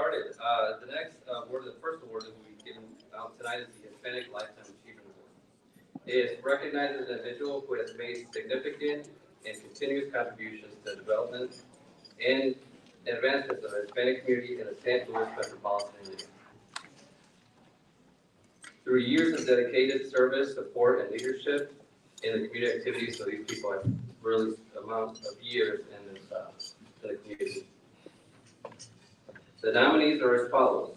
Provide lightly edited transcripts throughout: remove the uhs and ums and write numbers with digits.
started. The next award, the first award that we'll be giving out tonight is the Hispanic Lifetime Achievement Award. It recognizes an individual who has made significant and continuous contributions to the development and advancements of the Hispanic community in the St. Louis metropolitan area. Through years of dedicated service, support, and leadership in the community activities, so these people have really amount of years in this in the community. The nominees are as follows: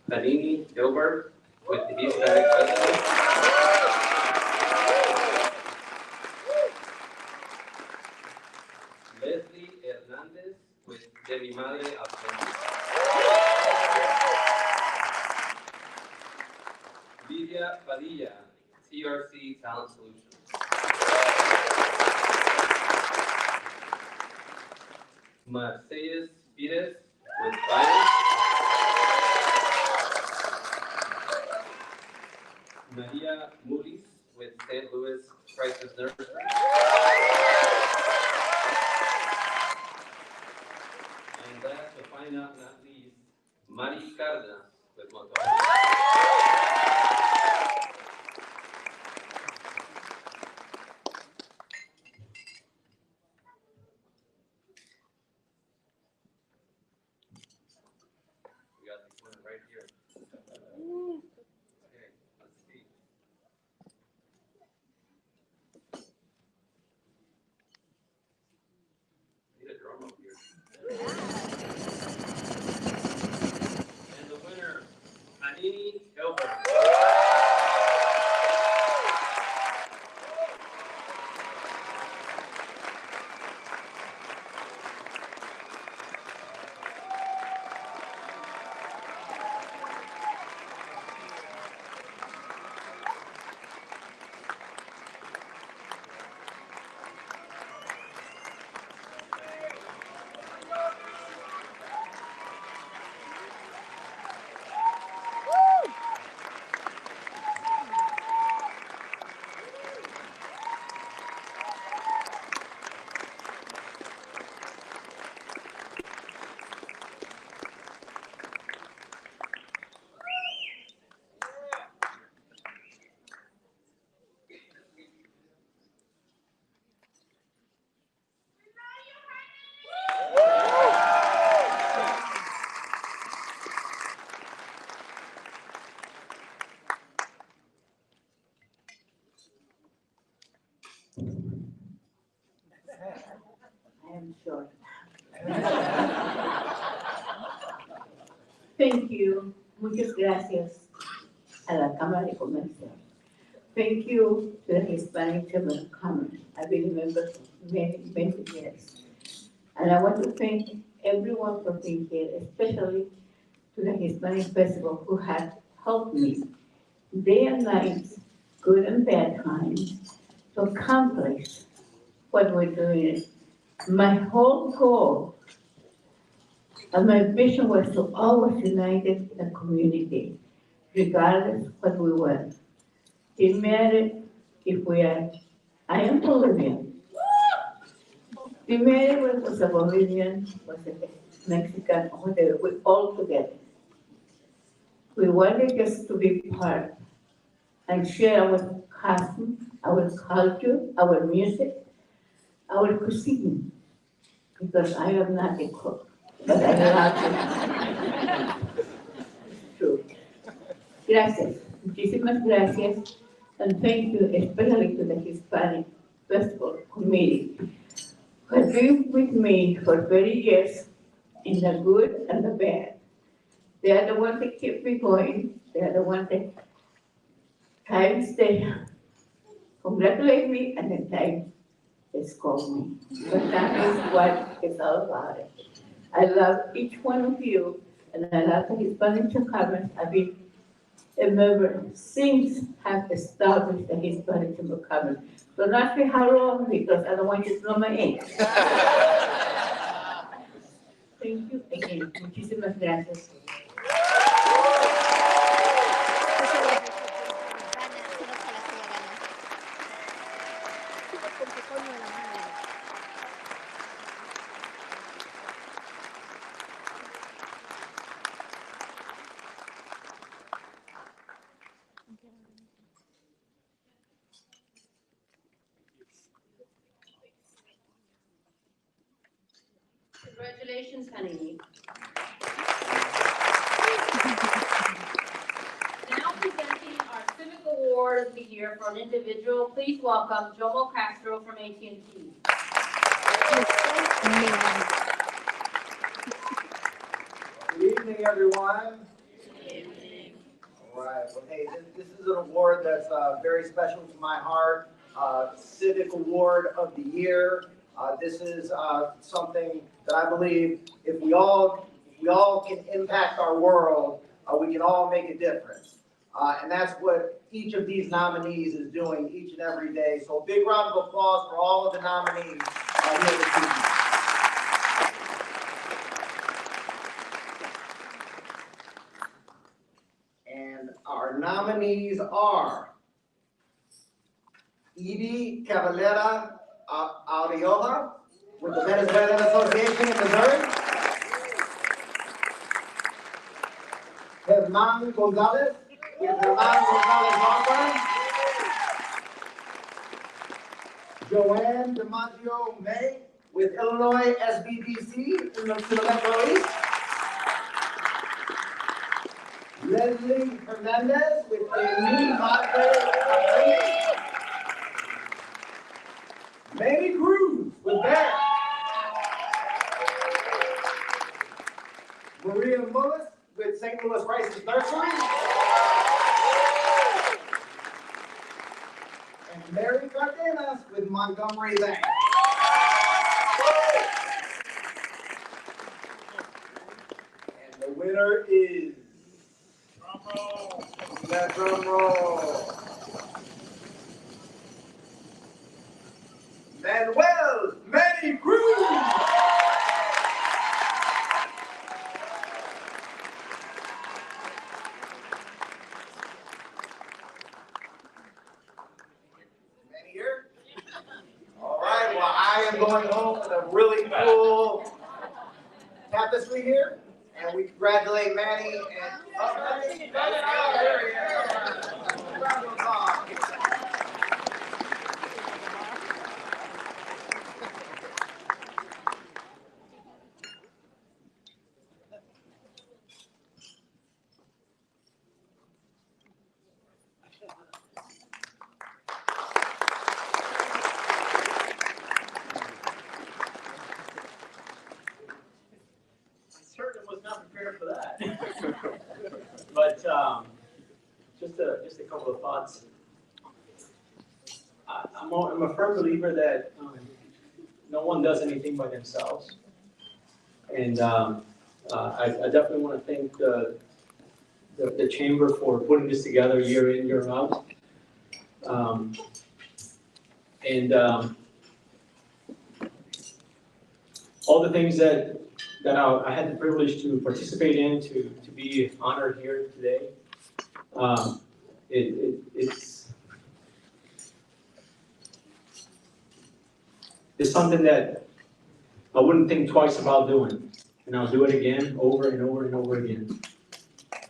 Panini Gilbert with the Hispanic Festival, Leslie Hernandez with De Mi Madre Ausente, Lidia Padilla, TRC Talent Solutions, Marcellus Pires with Fire, Maria Mulis with St. Louis Crisis Nursery, and last but finally not least, Mari Cardenas with Montana. We got this one right here. Okay, let's see. Need a drum up here. And the winner, Anini Gilbert. I am sure. Thank you. Muchas gracias a la Cámara de Comercio. Thank you to the Hispanic Chamber of Commerce. I've been a member for many, many years. And I want to thank everyone for being here, especially to the Hispanic Festival who has helped me day and night, good and bad times, to accomplish what we're doing. My whole goal and my vision was to always unite the community, regardless what we were. It mattered if we are, I am Bolivian. It mattered whether it was a Bolivian, was a Mexican, or whatever, we all together. We wanted just to be part and share our custom, our culture, our music, our cuisine, because I am not a cook, but I love it. It's true. Gracias, muchísimas gracias, and thank you especially to the Hispanic Festival Committee, who has been with me for 30 years in the good and the bad. They are the ones that keep me going. They are the ones that times they congratulate me and then times they scold me. But that is what it's all about. I love each one of you, and I love the Hispanic Chamber. I've been a member since I've established the Hispanic Chamber. So not say how long, because I don't want you to know my age. Thank you again. Muchísimas gracias. Congratulations, honey. Now presenting our Civic Award of the Year for an individual, please welcome Jomo Castro from AT&T. Good evening, everyone. All right. Well, hey, this is an award that's very special to my heart. Civic Award of the Year. This is something that I believe if we all can impact our world, we can all make a difference. And that's what each of these nominees is doing each and every day. So a big round of applause for all of the nominees here this evening. And our nominees are Edie Cavalera Ariola with the Venezuelan Association in Missouri. Germán Gonzalez with Germán Gonzalez Law Firm. Joanne DiMaggio May with Illinois SBDC in the Metro East. Leslie Hernandez with Amy Madre. Manny Cruz with Bear. Maria Mullis with St. Louis Rice's Nursery. And Mary Cardenas with Montgomery Bank. And the winner is, that drum roll, Manuel Manny Cruz. Manny here? All right, well, I am going home with a really cool tapestry here, and we congratulate Manny and Manny. There he is. Round of applause. Certainly was not prepared for that. But just a couple of thoughts. I'm a firm believer that no one does anything by themselves. And I definitely want to thank the Chamber for putting this together year in, year out. All the things that I had the privilege to participate in, to be honored here today. It's something that I wouldn't think twice about doing, and I'll do it again, over and over and over again. I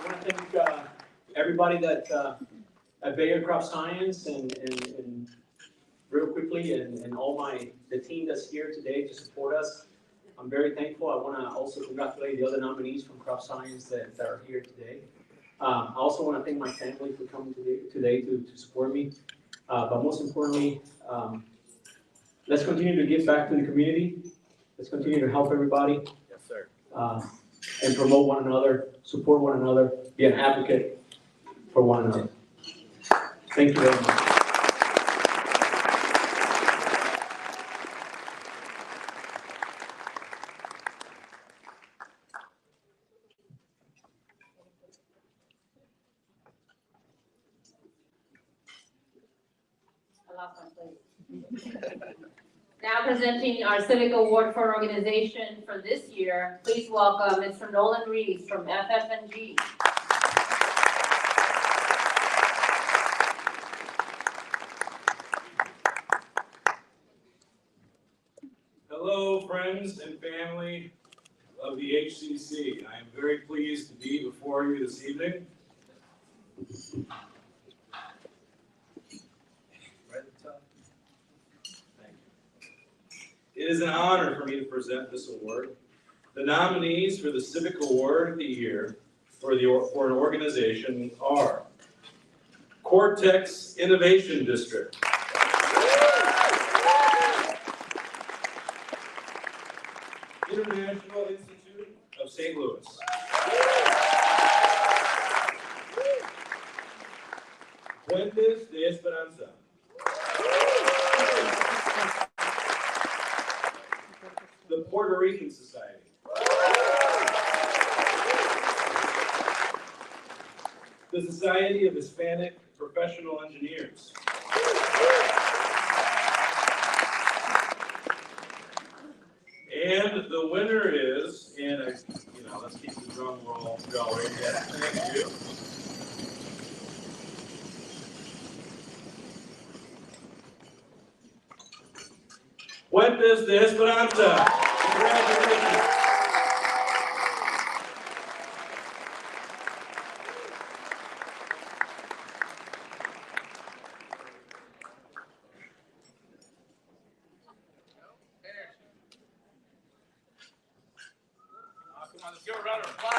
want to thank everybody that at Bayer Crop Science and real quickly, and all the team that's here today to support us. I'm very thankful. I want to also congratulate the other nominees from Crop Science that are here today. I also want to thank my family for coming today to support me. But most importantly, let's continue to give back to the community. Let's continue to help everybody. Yes, sir. And promote one another, support one another, be an advocate for one another. Thank you very much. I lost my place. Now presenting our Civic Award for Organization for this year, please welcome Mr. Nolan Reeves from FF&G. Hello, friends and family of the HCC. I am very pleased to be before you this evening. Right at the top. is an honor for me to present this award. The nominees for the Civic Award of the Year for an organization are Cortex Innovation District, International Institute of St. Louis, Fuentes de Esperanza, the Puerto Rican Society, the Society of Hispanic Professional Engineers, and the winner is, and let's keep the drum roll going. Yes, thank you. Fuentes de Esperanza. Congratulations. Come on, let's give a round of applause.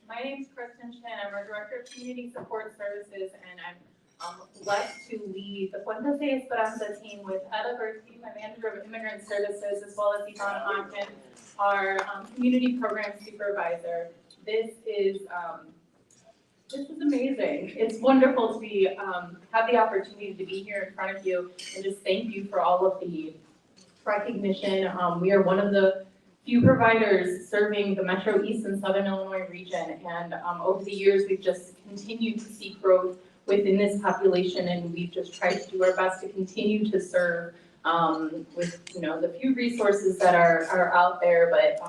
My name's Kristen Chen. I'm our Director of Community Support Services, and I'm blessed to lead the Fuentes de Esperanza team with Adelante, my Manager of Immigrant Services, as well as Yvonne Ogden, our Community Program Supervisor. This is amazing. It's wonderful to be have the opportunity to be here in front of you, and just thank you for all of the recognition. We are one of the few providers serving the Metro East and Southern Illinois region, and over the years we've just continued to see growth within this population, and we've just tried to do our best to continue to serve with the few resources that are out there. But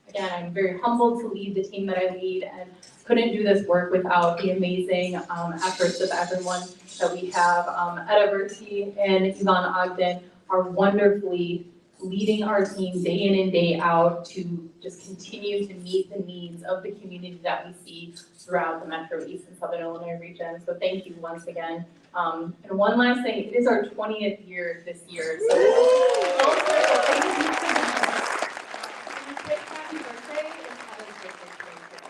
again, I'm very humbled to lead the team that I lead, and couldn't do this work without the amazing efforts of everyone that we have. Adelante and Yvonne Ogden are wonderfully leading our team day in and day out to just continue to meet the needs of the community that we see throughout the Metro East and Southern Illinois region. So thank you once again. And one last thing, it is our 20th year this year. So thank you. Happy birthday and have a great day.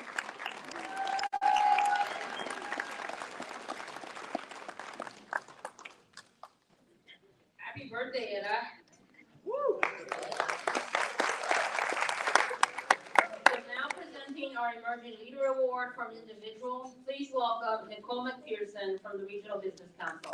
Happy birthday, Eda. Now presenting our Emerging Leader Award from individual. Please welcome Nicole McPherson from the Regional Business Council.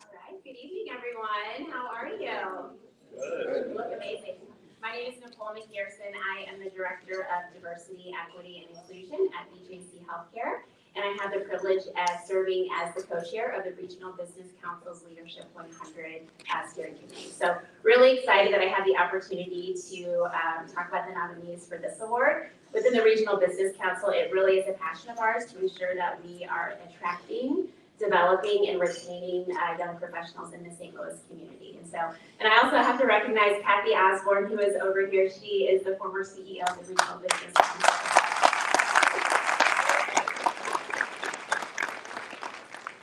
All right, good evening, everyone. How are you? Good. You look amazing. My name is Nicole McPherson. I am the Director of Diversity, Equity, and Inclusion at BJC Healthcare, and I have the privilege of serving as the co-chair of the Regional Business Council's Leadership 100 steering committee. So really excited that I have the opportunity to talk about the nominees for this award. Within the Regional Business Council, it really is a passion of ours to ensure that we are attracting, developing, and retaining young professionals in the St. Louis community. And I also have to recognize Kathy Osborne, who is over here. She is the former CEO of the Regional Business Council.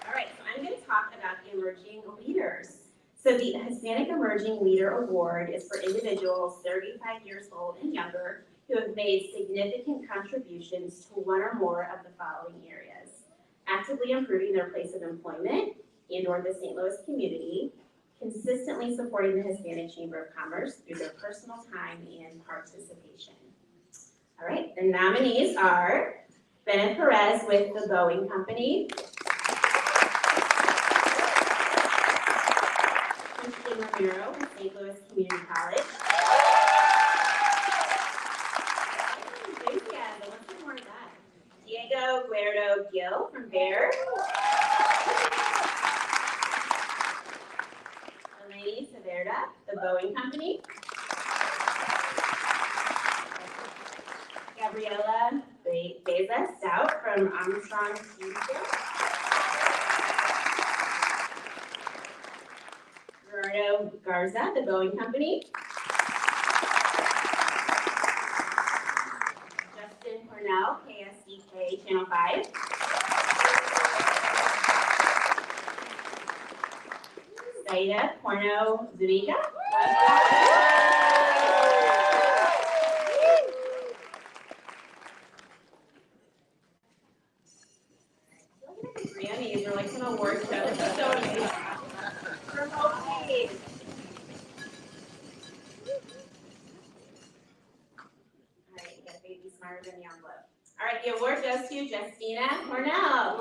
All right, so I'm going to talk about emerging leaders. So the Hispanic Emerging Leader Award is for individuals 35 years old and younger who have made significant contributions to one or more of the following areas: actively improving their place of employment and/or the St. Louis community, consistently supporting the Hispanic Chamber of Commerce through their personal time and participation. All right, the nominees are Bennett Perez with the Boeing Company, Christian Romero with St. Louis Community College. Enthusiasm, let's get more of that. Diego Guerrero Gil from Bayer. Elaine Severda, the Boeing Company. Gabriela Beza Stout from Armstrong Steamship. Gerardo Garza, the Boeing Company. Justin Cornell, KSDK Channel 5. Zaida Porno Zuniga. Grammys or like some award show. This is so amazing. Promoting. All right, you gotta be smarter than the envelope. All right, the award goes to Justina Cornell.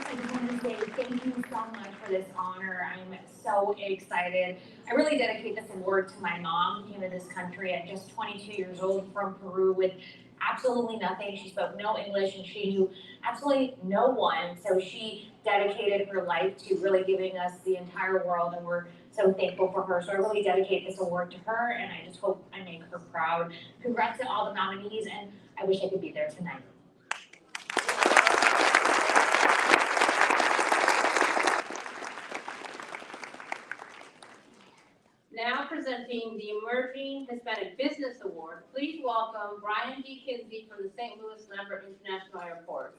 I just want to say thank you so much for this honor. I'm so excited. I really dedicate this award to my mom, who came to this country at just 22 years old from Peru with absolutely nothing. She spoke no English and she knew absolutely no one. So she dedicated her life to really giving us the entire world, and we're so thankful for her. So I really dedicate this award to her, and I just hope I make her proud. Congrats to all the nominees, and I wish I could be there tonight. Now presenting the Emerging Hispanic Business Award, please welcome Brian D. Kinsey from the St. Louis Lambert International Airport.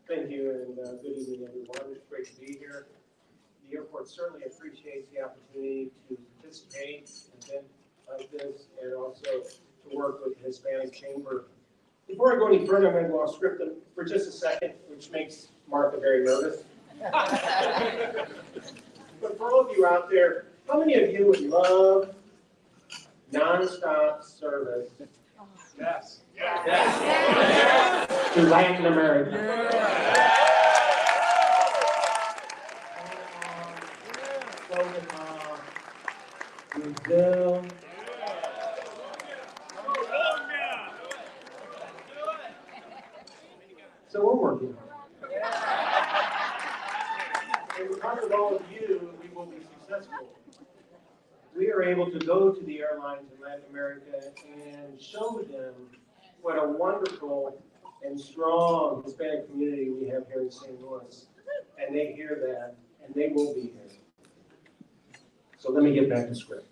Thank you, and good evening, everyone. It's great to be here. The airport certainly appreciates the opportunity to participate in events like this, and also to work with the Hispanic Chamber. Before I go any further, I'm going to go off script for just a second, which makes Martha very nervous. But for all of you out there, how many of you would love nonstop service? Yes. Yes. To Latin America. Brazil. So we're working on it. And because of all of you, we will be successful. We are able to go to the airlines in Latin America and show them what a wonderful and strong Hispanic community we have here in St. Louis. And they hear that, and they will be here. So let me get back to script.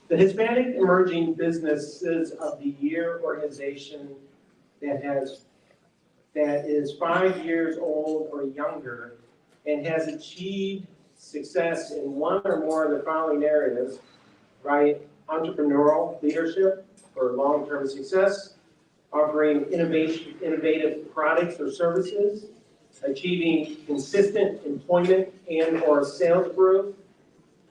The Hispanic Emerging Businesses of the Year organization that is 5 years old or younger and has achieved success in one or more of the following areas, right? Entrepreneurial leadership for long-term success, offering innovative products or services, achieving consistent employment and or sales growth,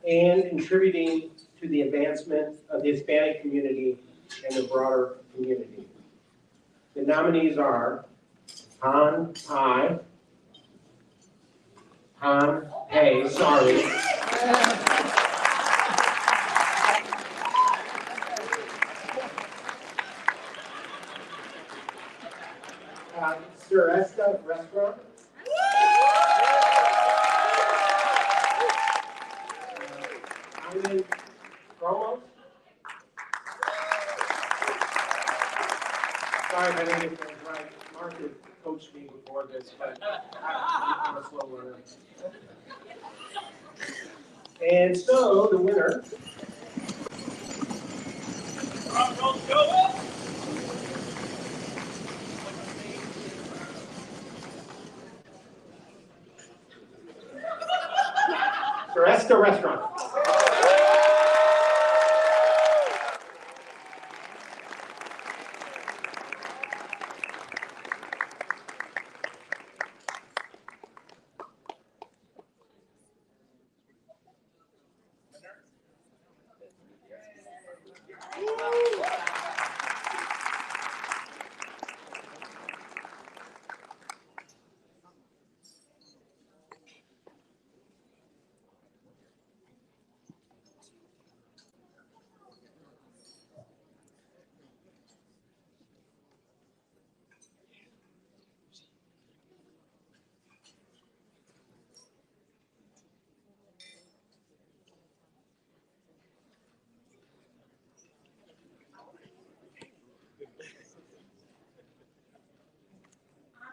and contributing to the advancement of the Hispanic community and the broader community. The nominees are Han Pei, sorry. Suresta Restaurant. Ivan Promos. Sorry if I didn't get those right. Mark had coached me before this, but I'm a slow learner. And so the winner. Fiesta Restaurant.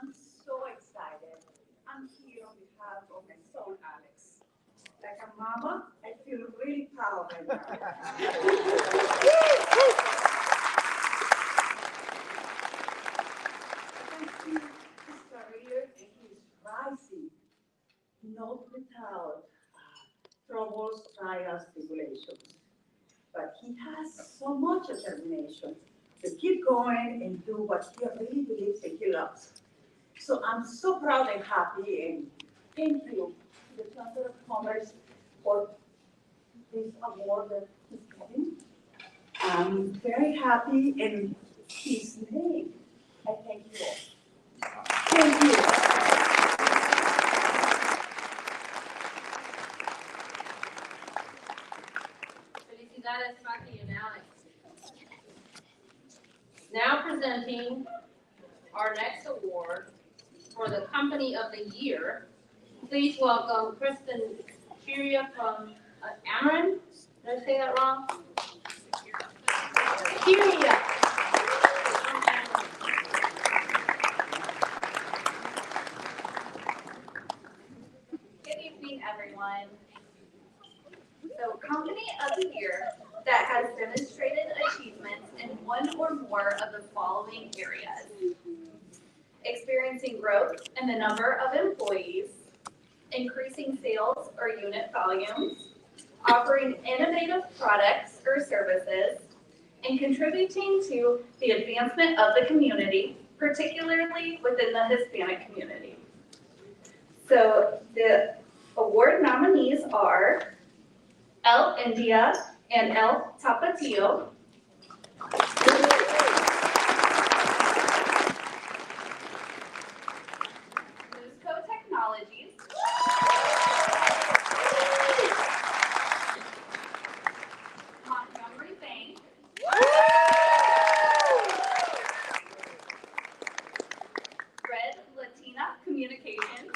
I'm so excited. I'm here on behalf of my son, Alex. Like a mama, I feel really proud right now. I can see his career and he's rising, not without troubles, trials, tribulations. But he has so much determination to keep going and do what he really believes and he loves. So I'm so proud and happy, and thank you to the Chamber of Commerce for this award that he's getting. I'm very happy in his name. I thank you all. Thank you. Felicidades, Paki and Alex. Now presenting our next award for the Company of the Year. Please welcome Kristen Chiria from Ameren. Did I say that wrong? Chiria. Good evening, everyone. So, Company of the Year that has demonstrated achievements in one or more of the following areas: experiencing growth in the number of employees, increasing sales or unit volumes, offering innovative products or services, and contributing to the advancement of the community, particularly within the Hispanic community. So the award nominees are El India and El Tapatio. Musco Technologies. Montgomery Bank. Red Latina Communications.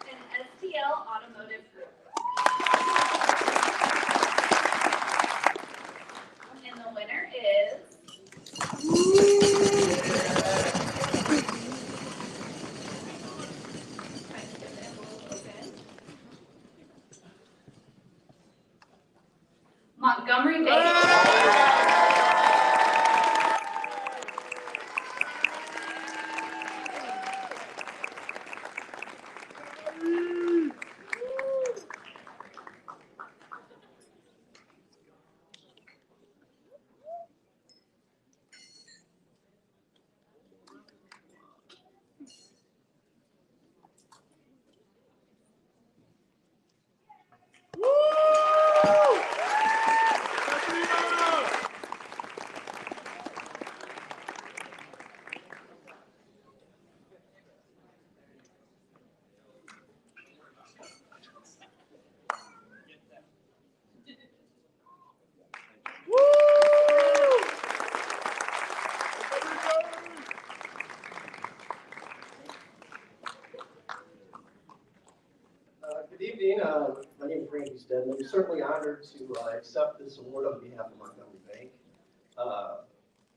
And STL Automotive Group. And the winner is Montgomery Bank. Good evening. My name is Randy Stedman. I'm certainly honored to accept this award on behalf of Montgomery Bank.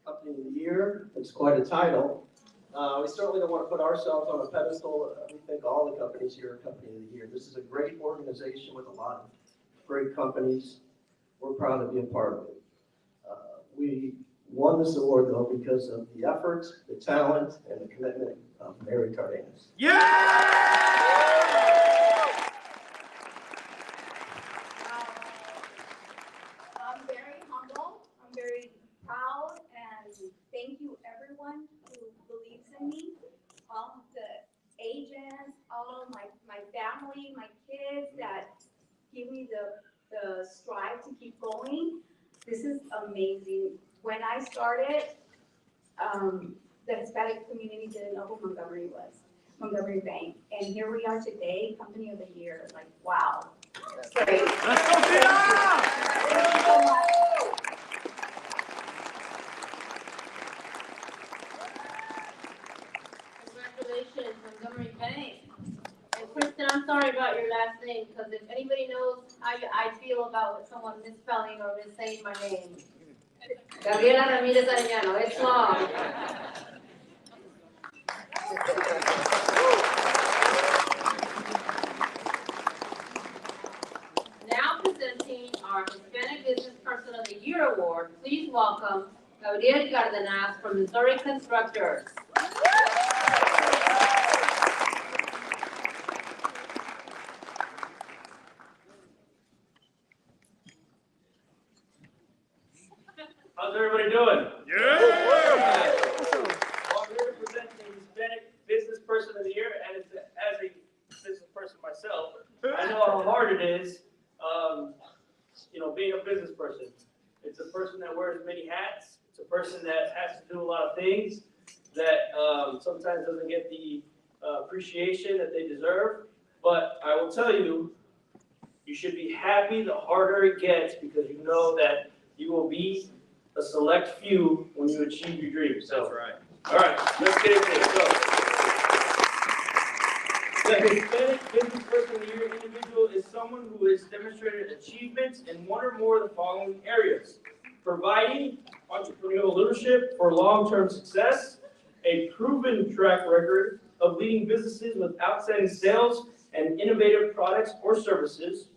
Company of the Year, it's quite a title. We certainly don't want to put ourselves on a pedestal. We think all the companies here are Company of the Year. This is a great organization with a lot of great companies. We're proud to be a part of it. We won this award, though, because of the effort, the talent, and the commitment of Mary Cardenas. Yeah! I'm very humble, I'm very proud, and thank you everyone who believes in me. All of the agents, all of my family, my kids that give me the strive to keep going. This is amazing. When I started, the Hispanic community didn't know who Montgomery was, Montgomery Bank. And here we are today, Company of the Year, like, wow. Great. Let's go, Tina! Thank you so much. Congratulations, Montgomery Bank. And Kristen, I'm sorry about your last name, because if anybody knows how I feel about someone misspelling or missaying my name, Gabriela Ramirez Arellano, it's long. Now presenting our Hispanic Business Person of the Year Award, please welcome Gabriel Cardenas from Missouri Constructors. How's everybody doing? Yeah! Well, I'm here to present the Hispanic Business Person of the Year, and as a business person myself, I know how hard it is, being a business person. It's a person that wears many hats. It's a person that has to do a lot of things that sometimes doesn't get the appreciation that they deserve. But I will tell you, you should be happy the harder it gets, because you know that you will be a select few when you achieve your dreams. So, That's right. all right, let's get into it. So, the Hispanic Business Person of the Year individual is someone who has demonstrated achievements in one or more of the following areas: providing entrepreneurial leadership for long-term success, a proven track record of leading businesses with outstanding sales and innovative products or services,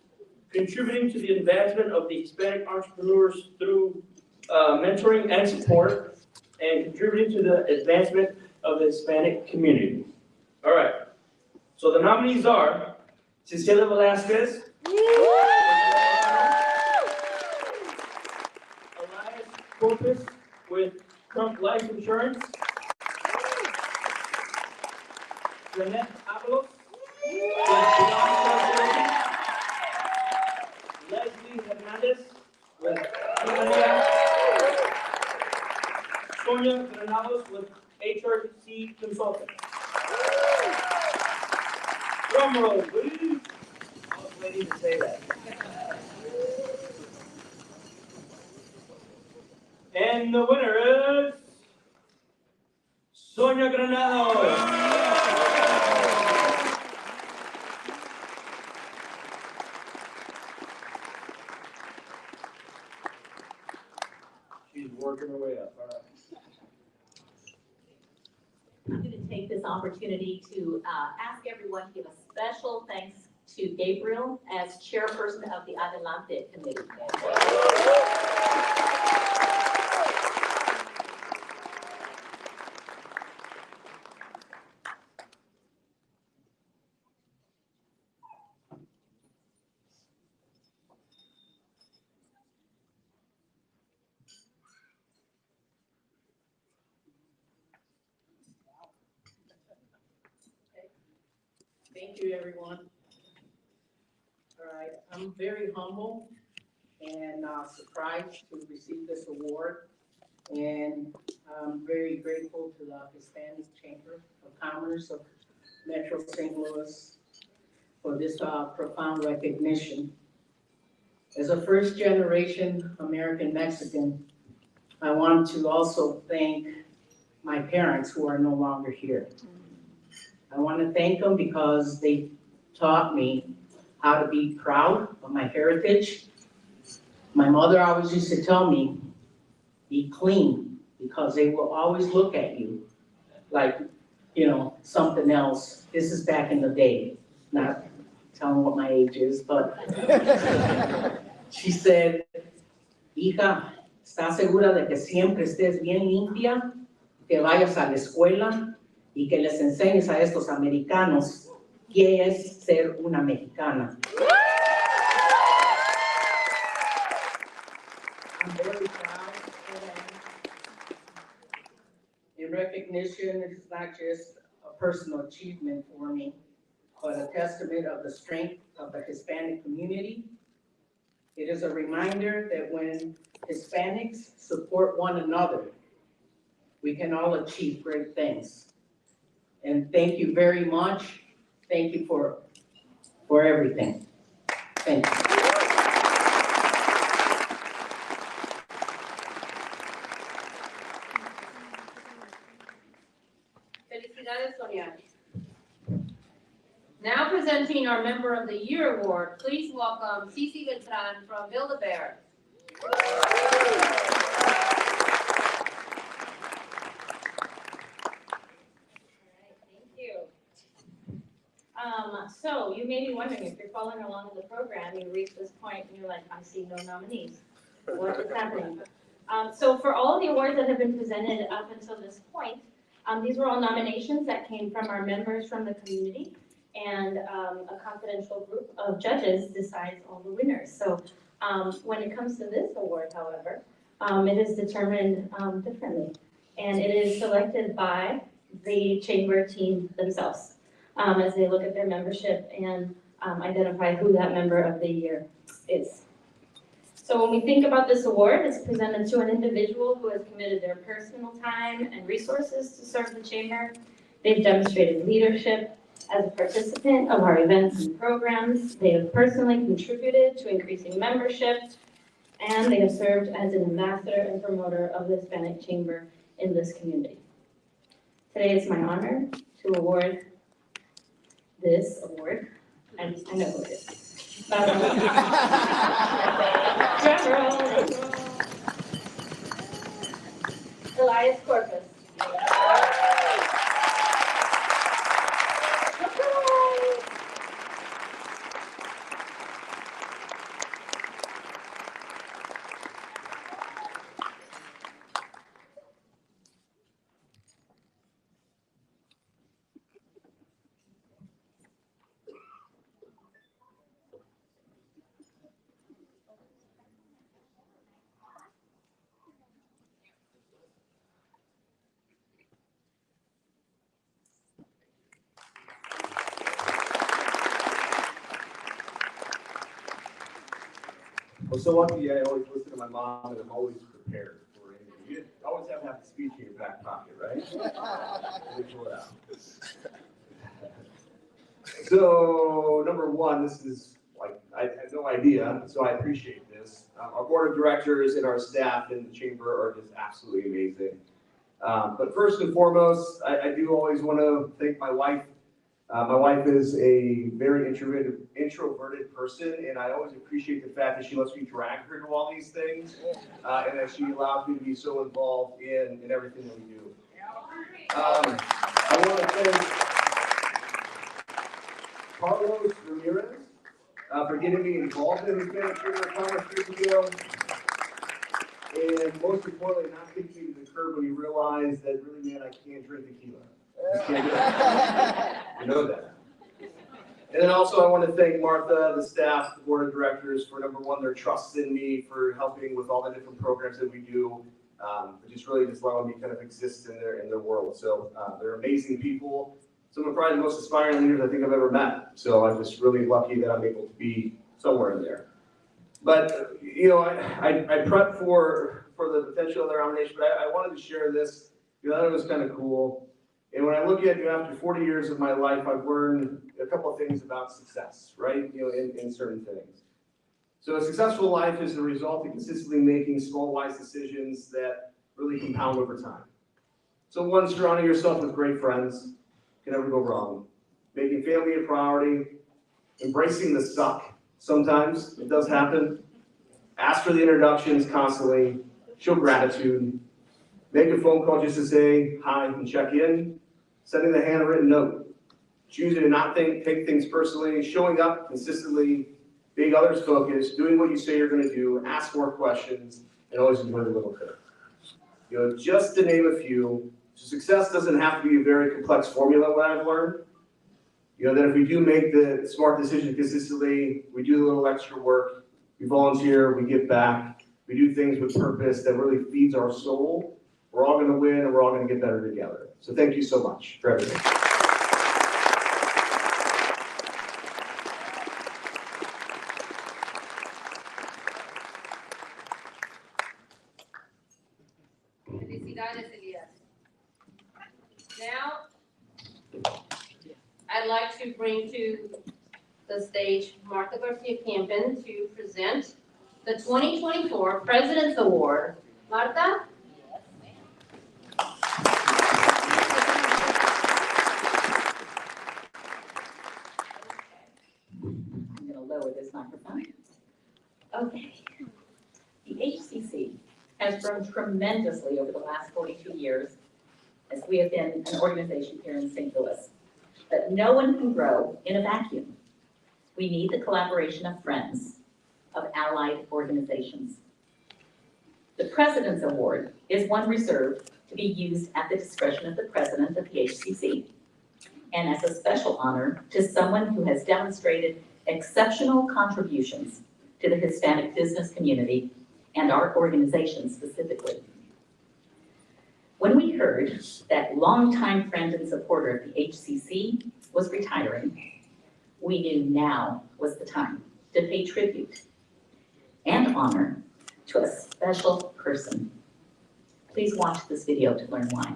contributing to the advancement of the Hispanic entrepreneurs through mentoring and support, and contributing to the advancement of the Hispanic community. All right. So the nominees are Cecilia Velasquez, Elias Corpus with Trump Life Insurance, Jeanette Avalos with Beyond Calculation, Leslie Hernandez with Humanidad, Sonia Granados with HRC Consulting. Drum roll, please. I was waiting to say that. And the winner is Sonia Granados. She's working her way up, all right. I'm going to take this opportunity to ask everyone to give a special thanks to Gabriel as chairperson of the Adelante committee. Thank you, everyone. All right, I'm very humble and surprised to receive this award. And I'm very grateful to the Hispanic Chamber of Commerce of Metro St. Louis for this profound recognition. As a first-generation American Mexican, I want to also thank my parents who are no longer here. I want to thank them because they taught me how to be proud of my heritage. My mother always used to tell me, be clean, because they will always look at you like, something else. This is back in the day, not telling what my age is, but she said, hija, ¿estás segura de que siempre estés bien limpia? Que vayas a la escuela y que les enseñes a estos americanos qué es ser una mexicana. I'm very proud of them. In recognition, it's not just a personal achievement for me, but a testament of the strength of the Hispanic community. It is a reminder that when Hispanics support one another, we can all achieve great things. And thank you very much. Thank you for everything. Thank you. Felicidades, Sonia. Now presenting our Member of the Year Award, please welcome Cici Beltran from Build-A-Bear. So you may be wondering, if you're following along in the program, you reach this point and you're like, I see no nominees. What is happening? So for all of the awards that have been presented up until this point, these were all nominations that came from our members from the community, and a confidential group of judges decides all the winners. So when it comes to this award, however, it is determined differently, and it is selected by the chamber team themselves. As they look at their membership and identify who that member of the year is. So when we think about this award, it's presented to an individual who has committed their personal time and resources to serve the chamber. They've demonstrated leadership as a participant of our events and programs. They have personally contributed to increasing membership, and they have served as an ambassador and promoter of the Hispanic Chamber in this community. Today it's my honor to award this award, and I know who it is. Drum roll. Elias Corpus. I'm so lucky I always listen to my mom and I'm always prepared for anything. You always have to have a speech in your back pocket, right? Let me pull it out. So, number one, this is like, I had no idea, so I appreciate this. Our board of directors and our staff in the chamber are just absolutely amazing. But first and foremost, I do always want to thank my wife. My wife is a very introverted person, and I always appreciate the fact that she lets me drag her to all these things, and that she allows me to be so involved in everything that we do. I want to thank Carlos Ramirez for getting me involved in the Hispanic Chamber of Commerce years ago, and most importantly, not kicking me to the curb when he realized that really, man, I can't drink tequila. You know that. And then also I want to thank Martha, the staff, the board of directors for number one, their trust in me, for helping with all the different programs that we do, just really just allowing me to kind of exist in their world. So they're amazing people. Some of probably the most aspiring leaders I think I've ever met. So I'm just really lucky that I'm able to be somewhere in there. But you know, I prepped for the potential of their nomination, but I wanted to share this because I thought it was kind of cool. And when I look at, after 40 years of my life, I've learned a couple of things about success, right? In certain things. So a successful life is the result of consistently making small, wise decisions that really compound over time. So one, surrounding yourself with great friends, can never go wrong. Making family a priority, embracing the suck. Sometimes it does happen. Ask for the introductions constantly, show gratitude, make a phone call just to say hi and check in, sending the handwritten note, choosing to not take things personally, showing up consistently, being others focused, doing what you say you're going to do, ask more questions, and always enjoy the little things. Just to name a few. So success doesn't have to be a very complex formula, what I've learned. You know, that if we do make the smart decision consistently, we do a little extra work, we volunteer, we give back, we do things with purpose that really feeds our soul, we're all gonna win and we're all gonna get better together. So thank you so much for everything. Felicidades, Elias. Now, I'd like to bring to the stage Martha Garcia-Campen to present the 2024 President's Award. Martha? I'm gonna lower this microphone. Okay. The HCC has grown tremendously over the last 42 years as we have been an organization here in St. Louis. But no one can grow in a vacuum. We need the collaboration of friends, of allied organizations. The President's Award is one reserved to be used at the discretion of the President of the HCC, and as a special honor to someone who has demonstrated exceptional contributions to the Hispanic business community and our organization specifically. When we heard that longtime friend and supporter of the HCC was retiring, we knew now was the time to pay tribute and honor to a special person. Please watch this video to learn why.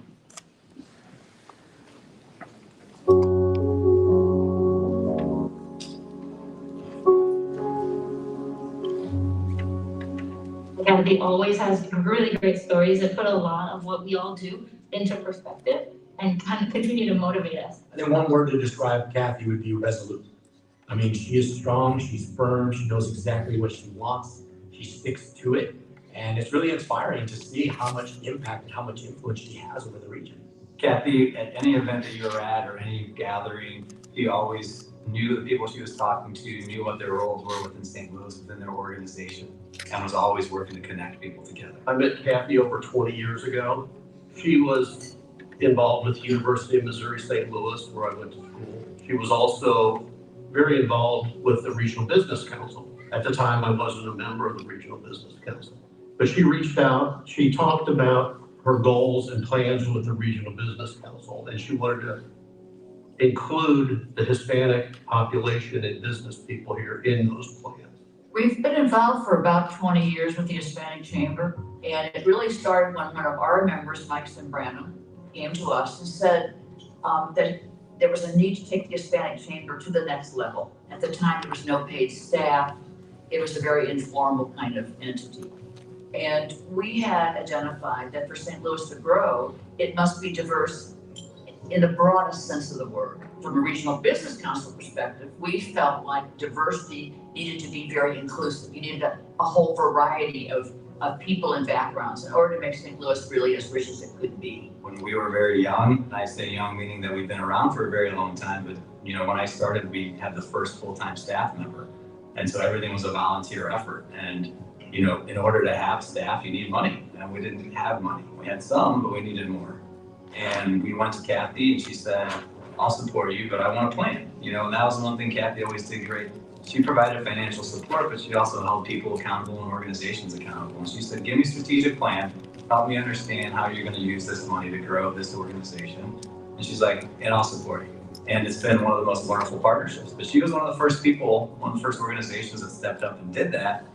Academy always has really great stories that put a lot of what we all do into perspective and kind of continue to motivate us. I think one word to describe Kathy would be resolute. I mean, she is strong, she's firm, she knows exactly what she wants, she sticks to it, and it's really inspiring to see how much impact and how much influence she has over the region. Kathy, at any event that you were at or any gathering, she always knew the people she was talking to, knew what their roles were within St. Louis, within their organization, and was always working to connect people together. I met Kathy over 20 years ago. She was involved with the University of Missouri St. Louis, where I went to school. She was also very involved with the Regional Business Council. At the time, I wasn't a member of the Regional Business Council. But she reached out, she talked about her goals and plans with the Regional Business Council, and she wanted to include the Hispanic population and business people here in those plans. We've been involved for about 20 years with the Hispanic Chamber, and it really started when one of our members, Mike Zambrano, came to us and said that there was a need to take the Hispanic Chamber to the next level. At the time, there was no paid staff. It was a very informal kind of entity. And we had identified that for St. Louis to grow, it must be diverse in the broadest sense of the word. From a regional business council perspective, we felt like diversity needed to be very inclusive. You needed a whole variety of people and backgrounds in order to make St. Louis really as rich as it could be. When we were very young, and I say young meaning that we've been around for a very long time, but you know, when I started, we had the first full-time staff member. And so everything was a volunteer effort. And you know, in order to have staff, you need money. And we didn't have money. We had some, but we needed more. And we went to Kathy and she said, I'll support you, but I want a plan. You know, and that was one thing Kathy always did great. She provided financial support, but she also held people accountable and organizations accountable. And she said, give me a strategic plan, help me understand how you're gonna use this money to grow this organization. And she's like, and I'll support you. And it's been one of the most wonderful partnerships. But she was one of the first people, one of the first organizations that stepped up and did that.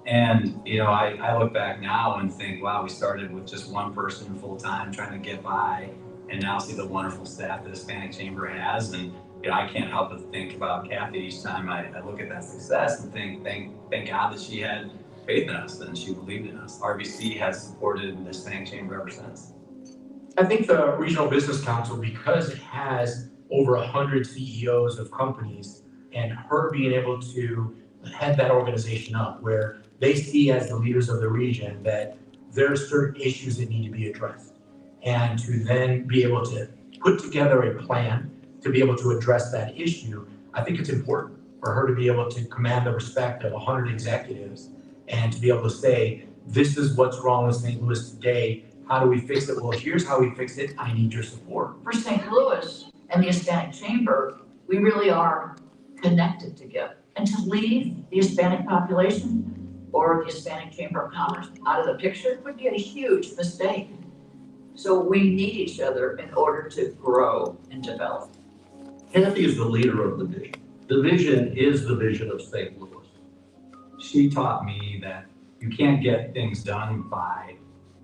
And, you know, I look back now and think, wow, we started with just one person full-time trying to get by, and now see the wonderful staff that Hispanic Chamber has. And you know, I can't help but think about Kathy each time I look at that success and think, thank God that she had faith in us and she believed in us. RBC has supported the Hispanic Chamber ever since. I think the Regional Business Council, because it has over 100 CEOs of companies, and her being able to head that organization up where they see as the leaders of the region that there are certain issues that need to be addressed, and to then be able to put together a plan to be able to address that issue. I think it's important for her to be able to command the respect of 100 executives and to be able to say, this is what's wrong with St. Louis today. How do we fix it? Well, here's how we fix it. I need your support. For St. Louis and the Hispanic Chamber, we really are connected together. And to leave the Hispanic population or the Hispanic Chamber of Commerce out of the picture would be a huge mistake. So we need each other in order to grow and develop. Kathy is the leader of the vision. The vision is the vision of St. Louis. She taught me that you can't get things done by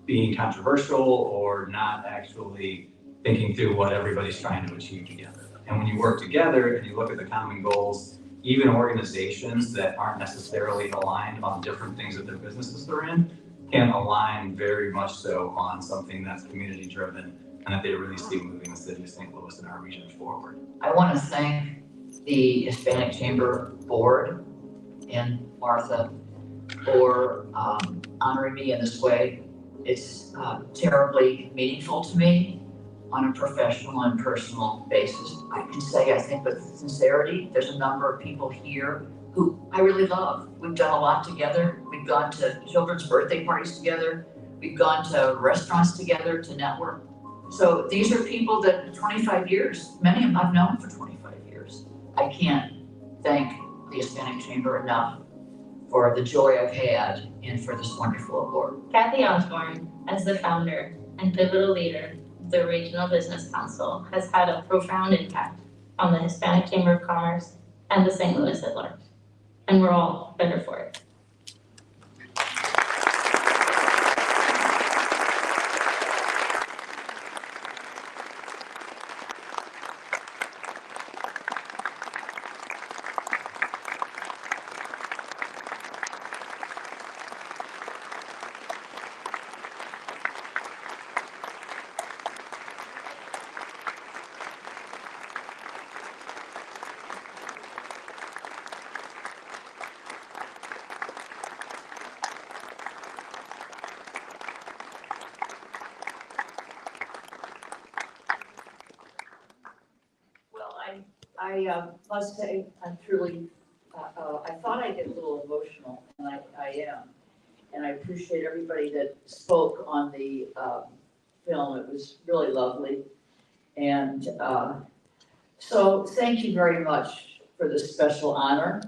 being controversial or not actually thinking through what everybody's trying to achieve together. And when you work together and you look at the common goals, even organizations that aren't necessarily aligned on different things that their businesses are in can align very much so on something that's community driven and that they really see moving the city of St. Louis and our region forward. I want to thank the Hispanic Chamber Board and Martha for honoring me in this way. It's terribly meaningful to me on a professional and personal basis. I can say, I think with sincerity, there's a number of people here who I really love. We've done a lot together. We've gone to children's birthday parties together. We've gone to restaurants together to network. So these are people that 25 years, many of them I've known for 25 years. I can't thank the Hispanic Chamber enough for the joy I've had and for this wonderful award. Kathy Osborne, as the founder and pivotal leader of the Regional Business Council, has had a profound impact on the Hispanic Chamber of Commerce and the St. Louis at large. And we're all better for it. I must say, I'm truly, I thought I'd get a little emotional, and I am. And I appreciate everybody that spoke on the film. It was really lovely. And so thank you very much for this special honor.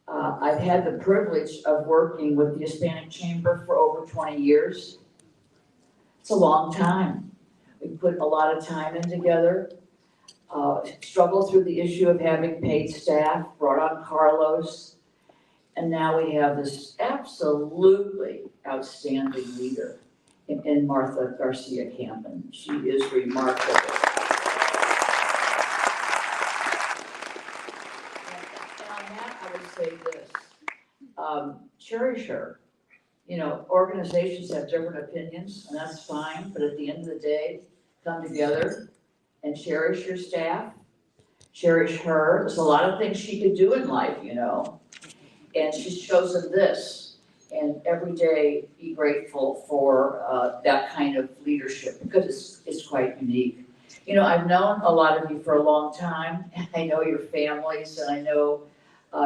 I've had the privilege of working with the Hispanic Chamber for over 20 years. It's a long time. We put a lot of time in together. Struggled through the issue of having paid staff, brought on Carlos, and now we have this absolutely outstanding leader in Martha Garcia Campbell. She is remarkable. And on that, I would say this, cherish her. You know, organizations have different opinions, and that's fine, but at the end of the day, come together and cherish your staff, cherish her. There's a lot of things she could do in life, you know, and she's chosen this. And every day be grateful for that kind of leadership because it's quite unique. You know, I've known a lot of you for a long time, and I know your families, and I know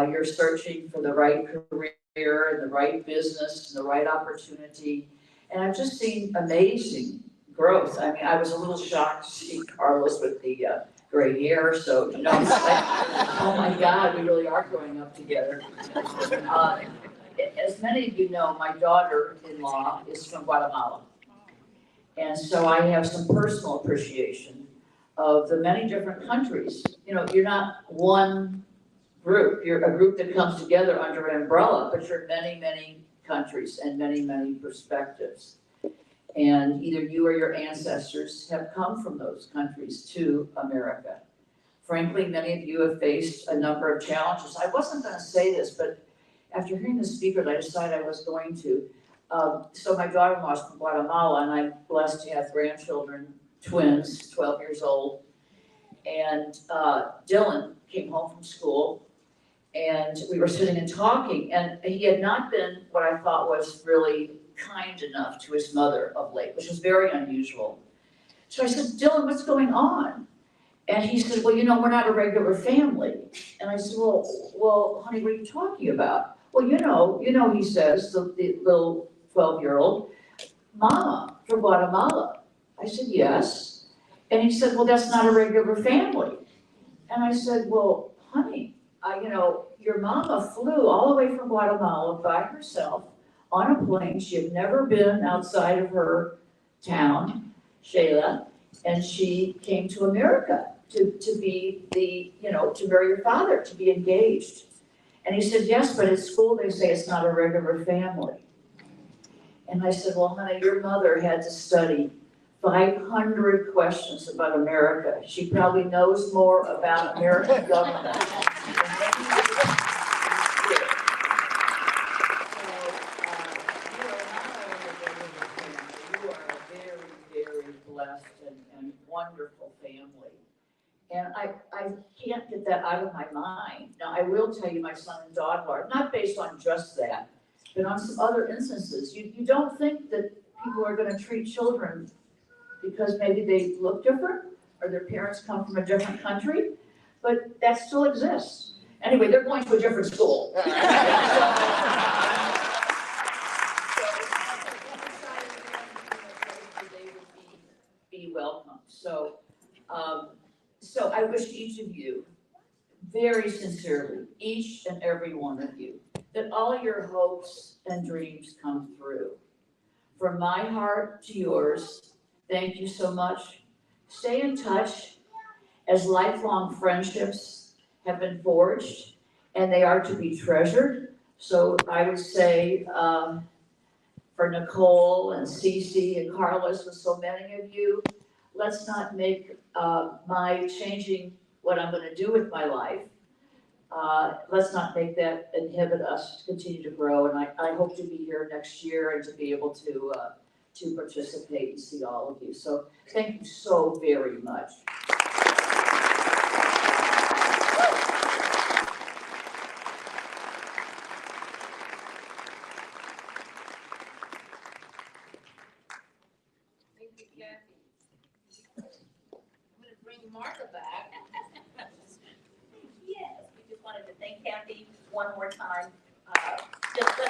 you're searching for the right career and the right business and the right opportunity. And I've just seen amazing growth. I mean, I was a little shocked to see Carlos with the gray hair, so, you know, it's like, oh my God, we really are growing up together. As many of you know, my daughter-in-law is from Guatemala. And so I have some personal appreciation of the many different countries. You know, you're not one group, you're a group that comes together under an umbrella, but you're many, many countries and many, many perspectives. And either you or your ancestors have come from those countries to America. Frankly, many of you have faced a number of challenges. I wasn't going to say this, but after hearing the speaker, I decided I was going to. So my daughter-in-law is from Guatemala, and I'm blessed to have grandchildren, twins, 12 years old. And Dylan came home from school, and we were sitting and talking, and he had not been what I thought was really kind enough to his mother of late, which was very unusual. So I said, Dylan, what's going on? And he said, well, you know, we're not a regular family. And I said, well, honey, what are you talking about? Well, you know, he says, the little 12-year-old, Mama from Guatemala. I said, yes. And he said, well, that's not a regular family. And I said, well, honey, your mama flew all the way from Guatemala by herself on a plane. She had never been outside of her town, Shayla, and she came to America to be to marry your father, to be engaged. And he said, yes, but at school they say it's not a regular family. And I said, well, honey, your mother had to study 500 questions about America. She probably knows more about American government. You are a very, very blessed and wonderful family. And I can't get that out of my mind. Now, I will tell you my son and daughter are, not based on just that, but on some other instances. You don't think that people are gonna treat children because maybe they look different or their parents come from a different country, but that still exists. Anyway, they're going to a different school. Be welcome. So I wish each of you, very sincerely, each and every one of you, that all your hopes and dreams come through. From my heart to yours, thank you so much. Stay in touch, as lifelong friendships have been forged and they are to be treasured. So I would say for Nicole and Cece and Carlos and so many of you, let's not make my changing what I'm going to do with my life, let's not make that inhibit us to continue to grow. And I hope to be here next year and to be able to participate and see all of you. So thank you so very much. Thank you, Kathy. I'm gonna bring Martha back. Yes, we just wanted to thank Kathy one more time. Just to our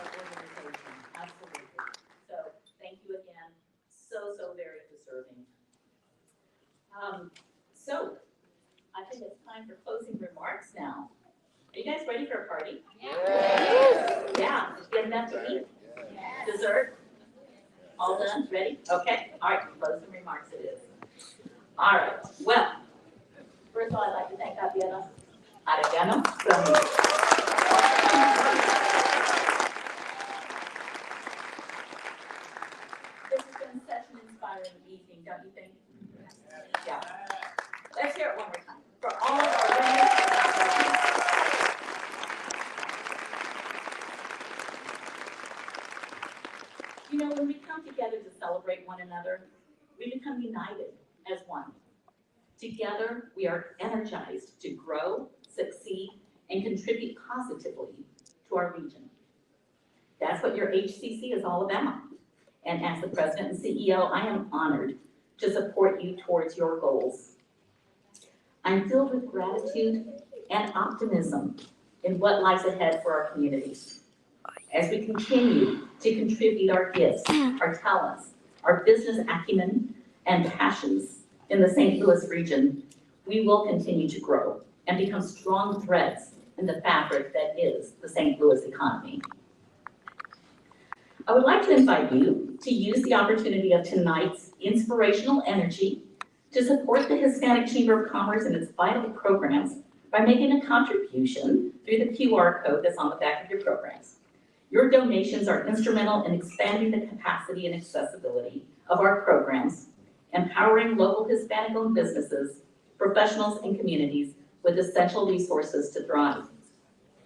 organization, absolutely. So thank you again, so very deserving. So I think it's time for closing remarks now. Are you guys ready for a party? Yes. Yeah, get enough to eat? Dessert? All done, ready? Okay, all right, closing remarks it is. All right, well, first of all, I'd like to thank Gabriela Arellano. This has been such an inspiring evening, don't you think? Yeah. Let's hear it one more time. For all of our winners. You know, when we come together to celebrate one another, we become united as one. Together, we are energized to grow, succeed, and contribute positively to our region. That's what your HCC is all about. And as the president and CEO, I am honored to support you towards your goals. I'm filled with gratitude and optimism in what lies ahead for our communities. As we continue to contribute our gifts, our talents, our business acumen, and passions in the St. Louis region, we will continue to grow and become strong threads in the fabric that is the St. Louis economy. I would like to invite you to use the opportunity of tonight's inspirational energy to support the Hispanic Chamber of Commerce and its vital programs by making a contribution through the QR code that's on the back of your programs. Your donations are instrumental in expanding the capacity and accessibility of our programs, empowering local Hispanic-owned businesses, professionals, and communities with essential resources to thrive.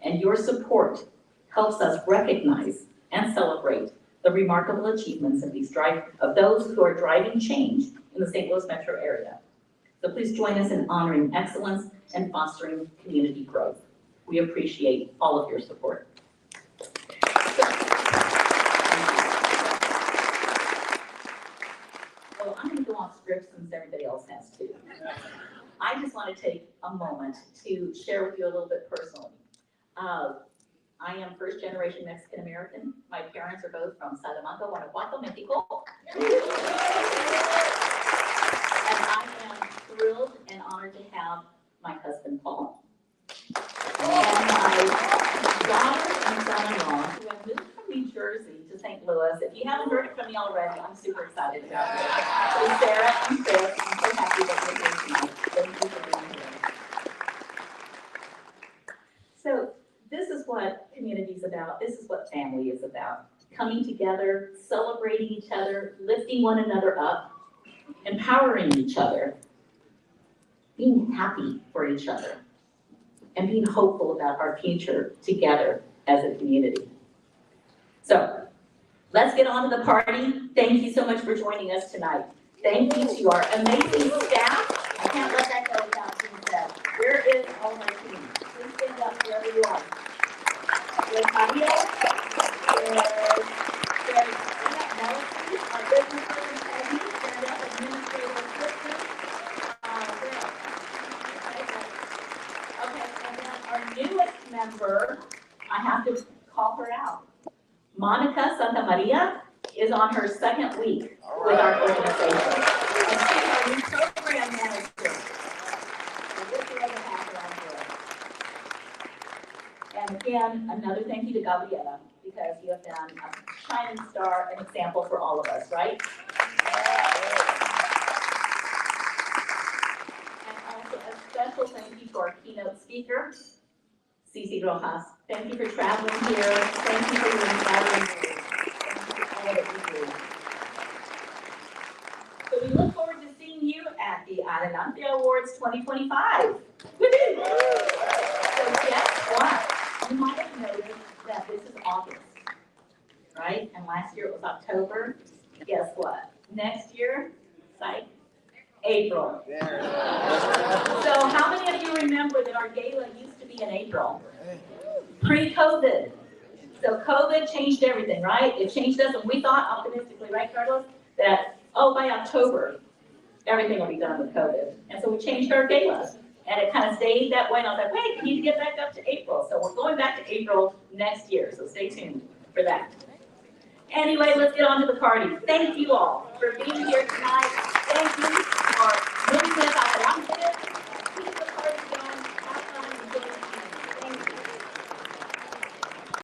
And your support helps us recognize and celebrate the remarkable achievements of those who are driving change in the St. Louis metro area. So please join us in honoring excellence and fostering community growth. We appreciate all of your support. So I'm going to go off script since everybody else has to. I just want to take a moment to share with you a little bit personally. I am first generation Mexican American. My parents are both from Salamanca, Guanajuato, Mexico. And I am thrilled and honored to have my husband, Paul, and my daughter and son-in-law, who have moved from New Jersey to St. Louis. If you haven't heard it from me already, I'm super excited about it. So Sarah and Chris, I'm so happy that you're here tonight. Thank you for being here. So this is what community is about. This is what family is about. Coming together, celebrating each other, lifting one another up, empowering each other, being happy for each other, and being hopeful about our future together as a community. So let's get on to the party. Thank you so much for joining us tonight. Thank you to our amazing staff. I can't let that go without being said. Where is all my team? Please stand up wherever you are. There's Javier. There's Melody, our business person, Peggy. Stand up, administrative assistant. Okay, and then our newest member, I have to call her out. Monica Santa Maria is on her second week with our organization. And she's our new program manager. So this is what happened on here. And again, another thank you to Gabriela, because you have been a shining star, an example for all of us, right? And also a special thank you to our keynote speaker, Cici Rojas. Thank you for traveling here. Thank you for your inspiring words. Thank you for all that you do. So we look forward to seeing you at the Adelante Awards 2025. Woo-hoo! So guess what? You might have noticed that this is August, right? And last year it was October. Guess what? Next year, psych, April. So how many of you remember that our gala used to be in April? Pre-COVID. So COVID changed everything, right? It changed us, and we thought optimistically, right, Carlos, that, oh, by October, everything will be done with COVID. And so we changed our gala. And it kind of stayed that way, and I was like, wait, we need to get back up to April. So we're going back to April next year, so stay tuned for that. Anyway, let's get on to the party. Thank you all for being here tonight. Thank you for moving with Adelante.